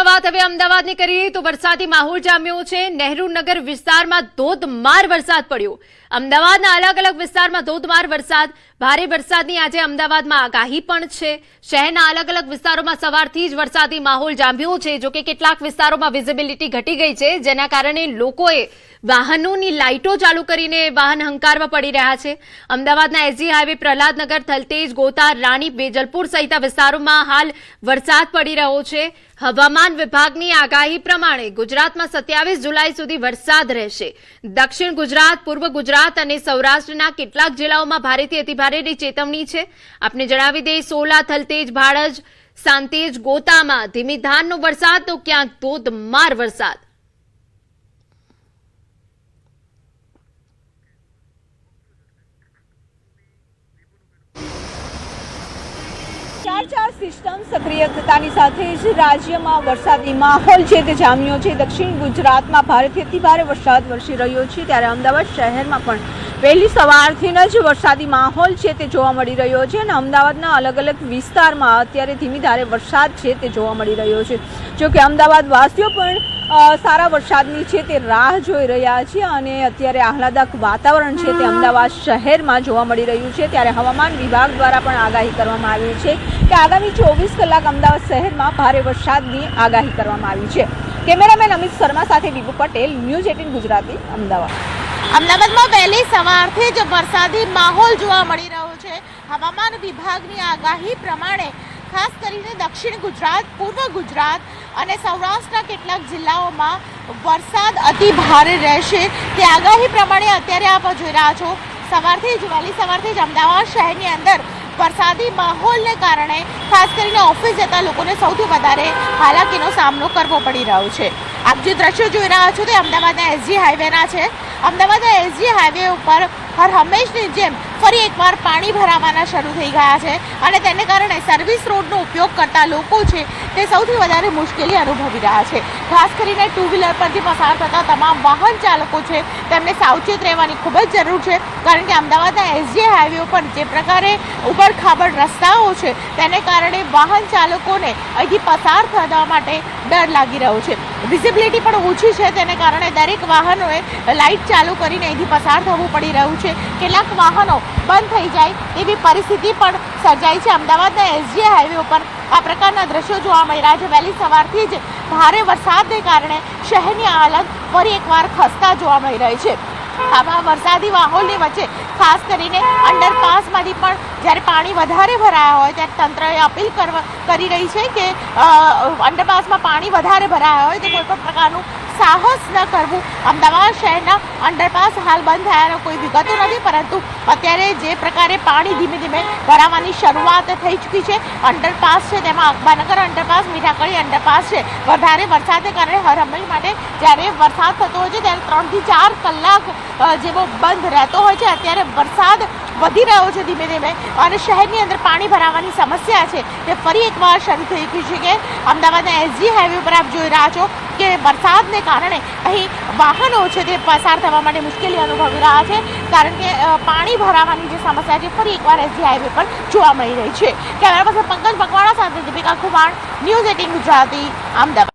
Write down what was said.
ગુજરાતમાં વાત હવે અમદાવાદની કરીએ તો વરસાદી માહોલ જામ્યો છે। નહેરુ નગર વિસ્તારમાં ધોધમાર વરસાદ પડ્યો। અમદાવાદના અલગ અલગ વિસ્તારમાં ધોધમાર વરસાદ, ભારે વરસાદની આજે અમદાવાદમાં આગાહી પણ છે। શહેરના અલગ અલગ વિસ્તારોમાં સવારથી જ વરસાદી માહોલ જામ્યો છે। જો કે કેટલાક વિસ્તારોમાં વિઝિબિલિટી ઘટી ગઈ છે, જેના કારણે લોકોએ વાહનોની લાઇટો ચાલુ કરીને વાહન હંકારવા પડી રહ્યા છે। અમદાવાદના એસજી હાઈવે, પ્રહલાદનગર, થલતેજ, ગોતા, રાણી, બેજલપુર સહિત વિસ્તારોમાં હાલ વરસાદ પડી રહ્યો છે। હવામાન વિભાગની આગાહી પ્રમાણે ગુજરાતમાં 27 જુલાઈ સુધી વરસાદ રહેશે। દક્ષિણ ગુજરાત, પૂર્વ ગુજરાત અને સૌરાષ્ટ્રના કેટલાક જિલ્લાઓમાં ભારેથી અતિભારેની ચેતવણી છે। આપને જણાવી દઈએ, સોલા, થલતેજ, ભાડજ, સાંતેજ, ગોતામાં ધીમી ધારનો વરસાદ તો ક્યાંક ધોધમાર વરસાદ। ચાર સિસ્ટમ સક્રિય થતાની સાથે જ રાજ્યમાં વરસાદી માહોલ છે તે જામ્યો છે। દક્ષિણ ગુજરાતમાં ભારેથી અતિભારે વરસાદ વરસી રહ્યો છે, ત્યારે અમદાવાદ શહેરમાં પણ વહેલી સવારથી જ વરસાદી માહોલ છે તે જોવા મળી રહ્યો છે અને અમદાવાદના અલગ અલગ વિસ્તારમાં અત્યારે ધીમી ધારે વરસાદ છે તે જોવા મળી રહ્યો છે। જો કે અમદાવાદ વાસીઓ પણ સારા વરસાદની છે તે રાહ જોઈ રહ્યા છે અને અત્યારે આહલાદક વાતાવરણ છે તે અમદાવાદ શહેરમાં જોવા મળી રહ્યું છે। ત્યારે હવામાન વિભાગ દ્વારા પણ આગાહી કરવામાં આવી છે કે આગામી 24 કલાક અમદાવાદ શહેરમાં ભારે વરસાદની આગાહી કરવામાં આવી છે। કેમેરામેન અમિત શર્મા સાથે વિભુ પટેલ, ન્યૂઝ 18 ગુજરાતી, અમદાવાદ। અમદાવાદમાં વહેલી સવારથી જ વરસાદી માહોલ જોવા મળી રહ્યો છે। હવામાન વિભાગની આગાહી પ્રમાણે ખાસ કરીને દક્ષિણ ગુજરાત, પૂર્વ ગુજરાત અને સૌરાષ્ટ્રના કેટલાક જિલ્લાઓમાં વરસાદ અતિ ભારે રહેશે તે આગાહી પ્રમાણે અત્યારે આપ જોઈ રહ્યા છો। સવારથી જ વહેલી સવારથી જ અમદાવાદ શહેરની અંદર વરસાદી માહોલને કારણે ખાસ કરીને ઓફિસ જતા લોકોને સૌથી વધારે હાલાકીનો સામનો કરવો પડી રહ્યો છે। આપ જે દ્રશ્યો જોઈ રહ્યા છો તે અમદાવાદના એસજી હાઈવેના છે। અમદાવાદના એસજી હાઈવે ઉપર હર હંમેશની જેમ ફરી એકવાર પાણી ભરાવાના શરૂ થઈ ગયા છે અને તેને કારણે સર્વિસ રોડનો ઉપયોગ કરતા લોકો છે તે સૌથી વધારે મુશ્કેલી અનુભવી રહ્યા છે। ખાસ કરીને ટુ વ્હીલર પરથી પસાર થતા તમામ વાહન ચાલકો છે તેમને સાવચેત રહેવાની ખૂબ જ જરૂર છે, કારણ કે અમદાવાદના એસજી હાઈવે ઉપર જે પ્રકારે ઉબડ-ખાબડ રસ્તાઓ છે તેને કારણે વાહન ચાલકોને અહીંથી પસાર થવા માટે ડર લાગી રહ્યો છે। વિઝિબિલિટી પણ ઓછી છે, તેને કારણે દરેક વાહનોએ લાઇટ ચાલુ કરીને અહીંથી પસાર થવું પડી રહ્યું છે। કેટલાક વાહનો બંધ થઈ જાય તેવી પરિસ્થિતિ પણ સર્જાઈ છે। અમદાવાદના એસજી હાઈવે ઉપર આ પ્રકારના દ્રશ્યો જોવા મળી રહ્યા છે। વહેલી સવારથી જ ભારે વરસાદને કારણે શહેરની હાલત ફરી એકવાર ખસ્તા જોવા મળી રહી છે। આવા વરસાદી માહોલની વચ્ચે ખાસ કરીને અંડરપાસમાંથી પણ જ્યારે પાણી વધારે ભરાયા હોય ત્યારે તંત્રએ અપીલ કરી રહી છે કે અંડરપાસમાં પાણી વધારે ભરાયા હોય તો કોઈ પણ પ્રકારનું સાહસ ન કરવું। અમદાવાદ શહેરના અંડરપાસ હાલ બંધ થયાનો કોઈ વિગતો નથી, પરંતુ અત્યારે જે પ્રકારે પાણી ધીમે ધીમે ભરાવાની શરૂઆત થઈ ચૂકી છે। અંડરપાસ છે તેમાં અકબરનગર અંડરપાસ, મીઠાકડી અંડરપાસ છે, વધારે વરસાદને કારણે હર હંમેશ માટે જ્યારે વરસાદ થતો હોય છે ત્યારે 3 થી 4 કલાક જેવો બંધ રહેતો હોય છે। અત્યારે વરસાદ વધી રહ્યો છે ધીમે ધીમે અને શહેરની અંદર પાણી ભરાવાની સમસ્યા છે તે ફરી એકવાર શરૂ થઈ ગઈ છે કે અમદાવાદના એસજી હાઈવે પર આપ જોઈ રહ્યા છો કે વરસાદને કારણે અહીં વાહનો છે તે પસાર થવા માટે મુશ્કેલી અનુભવી રહ્યા છે, કારણ કે પાણી ભરાવાની જે સમસ્યા છે ફરી એકવાર એસજી હાઈવે પર જોવા મળી રહી છે। કેમેરા પર્સન પંકજ મકવાણા સાથે દીપિકા કુમાર, ન્યૂઝ 18 ગુજરાતી, અમદાવાદ।